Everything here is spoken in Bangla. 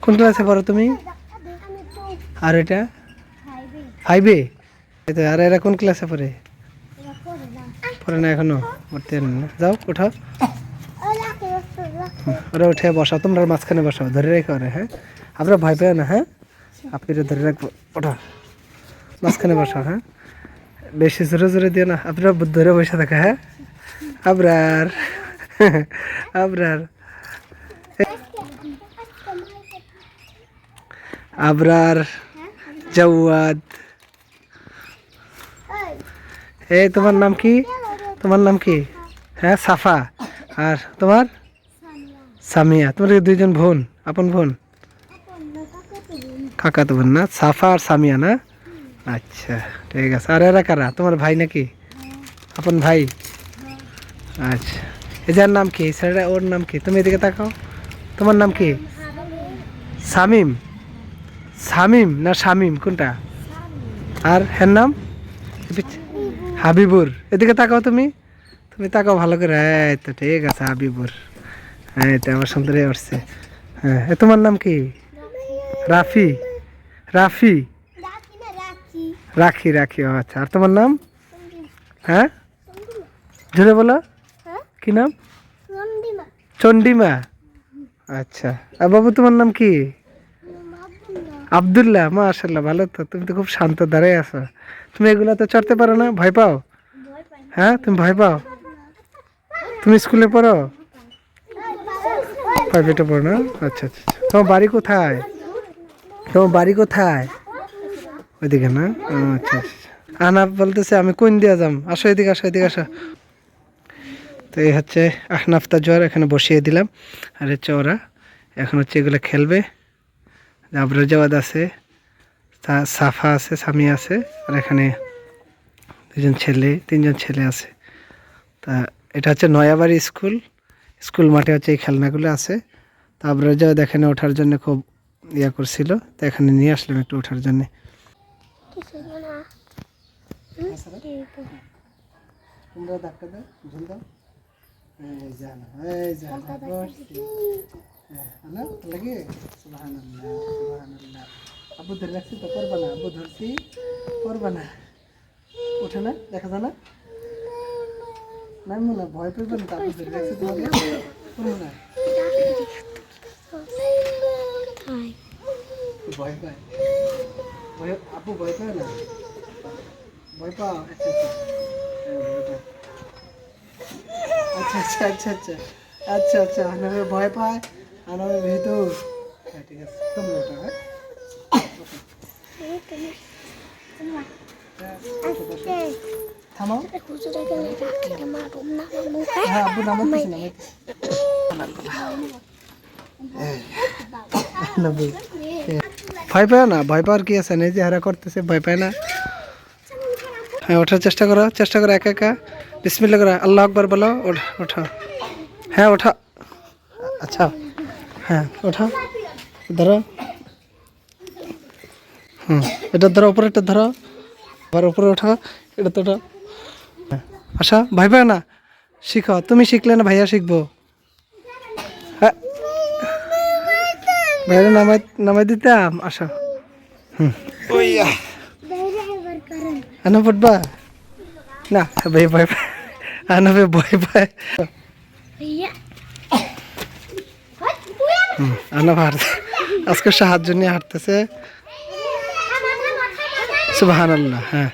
কোন ক্লাসে পড়ো তুমি? আর এটা 5-এ? আর এরা কোন ক্লাসে পড়ে? পড়ে না এখনো? পড়তে না, যাও ওঠো। ওরা উঠে বসাও, তোমরা মাঝখানে বসাও, ধরে রেখে ওরে। হ্যাঁ, আমরা ভয় পেও না। হ্যাঁ, আপনি ধরে রাখবো। ওঠা, মাঝখানে বসাও। হ্যাঁ, বেশি জোরে জোরে দিও না, আপনারা ধরে বসে থাকে। হ্যাঁ, আবরার আবরার আবরার জাওয়াদ। এই তোমার নাম কি? তোমার নাম কি? হ্যাঁ, সাফা। আর তোমার? সামিয়া। তোমার দুইজন বোন, আপন বোন? কাকা তো বোন না, সাফা আর সামিয়া না? আচ্ছা, ঠিক আছে। আর এরা কারা, তোমার ভাই নাকি? আপন ভাই? আচ্ছা, এই যার নাম কি? স্যারেরা ওর নাম কি? তুমি এদিকে তাকাও। তোমার নাম কি? শামিম। শামিম না শামিম, কোনটা? আর হ্যার নাম? হাবিবুর। এদিকে তাকাও তুমি, তুমি তাকাও ভালো করে। এই তো ঠিক আছে, হাবিবুর। হ্যাঁ, তো আমার সুন্দর উঠছে। হ্যাঁ, তোমার নাম কি? রাফি। রাফি, রাখি। রাখি, ও আচ্ছা। আর তোমার নাম? হ্যাঁ, জোরে বলো। কি নাম? চন্ডিমা। আচ্ছা। আর বাবু তোমার নাম কি? আব্দুল্লাহ। মাশাআল্লাহ, ভালো তো। তুমি তো খুব শান্ত দাঁড়ায় আছো। তুমি এগুলা তো চড়তে পারো না? ভয় পাও? হ্যাঁ, তুমি ভয় পাও? তুমি স্কুলে পড়ো? প্রাইভেটে পড়ো না? আচ্ছা আচ্ছা। তোমার বাড়ি কোথায়? তোমার বাড়ি কোথায়? ওইদিকে না? আচ্ছা আচ্ছা। আনা বলতেছে আমি কোন দিয়া যাম, আসো এদিকে, আসো এদিকে, আসো। তো এই হচ্ছে আহনাফ তাজওয়ার, এখানে বসিয়ে দিলাম। আর হচ্ছে ওরা এখন হচ্ছে এগুলো খেলবে। আবরার জাওয়াদ আছে, সাফা আছে, সামি আছে, আর এখানে তিনজন ছেলে আছে। তা এটা হচ্ছে নয়াবাড়ি স্কুল। স্কুল মাঠে হচ্ছে এই খেলনাগুলো আছে। তা আবরার জাওয়াদ এখানে ওঠার জন্য খুব ইয়া করছিল, তো এখানে নিয়ে আসলাম একটু ওঠার জন্যে। আব্বু ধরে রাখছি তো, করবা না? আব্বু ধরছি, করবা না? ওঠে না, দেখা যায় না? না মনে ভয় পেবে না, আব্বু ধরে রাখছি তোমাকে, করবো না? ভয় পায়? আব্বু ভয় পায় না? ভয় পাও? আচ্ছা আচ্ছা। আচ্ছা আচ্ছা আচ্ছা আচ্ছা আচ্ছা আচ্ছা। আনামের ভয় পায়, আনামের ভিতর। হ্যাঁ, ঠিক আছে, তোমরা ওটা। হ্যাঁ, থামাও। হ্যাঁ, আব্বু নামাচ্ছি না। ভয় পায় না? ভয় পাওয়ার কি আছে? এই যে হারা করতেছে, ভয় পায় না? হ্যাঁ, ওঠার চেষ্টা করো, চেষ্টা করো একা একা। বিসমিল্লাহ করো, আল্লাহ আকবার বলো, ওঠা। হ্যাঁ, ওঠা। আচ্ছা, হ্যাঁ ওঠা, ধরো। এটা ধরো, উপরে এটা ধরো, আবার উপরে ওঠা, এটা তো ওঠা। আচ্ছা, ভয় পায় না? শিখো, তুমি শিখলে না ভাইয়া শিখবো। হ্যাঁ, ভাইয়া নামাই দিতাম। আসো। আনা পড়বা না? ভাই ভয় পায়, আনাবে ভয় পায়। আনা আজকে সাহায্য নিয়ে হাঁটতেছে। সুবহানাল্লাহ। হ্যাঁ।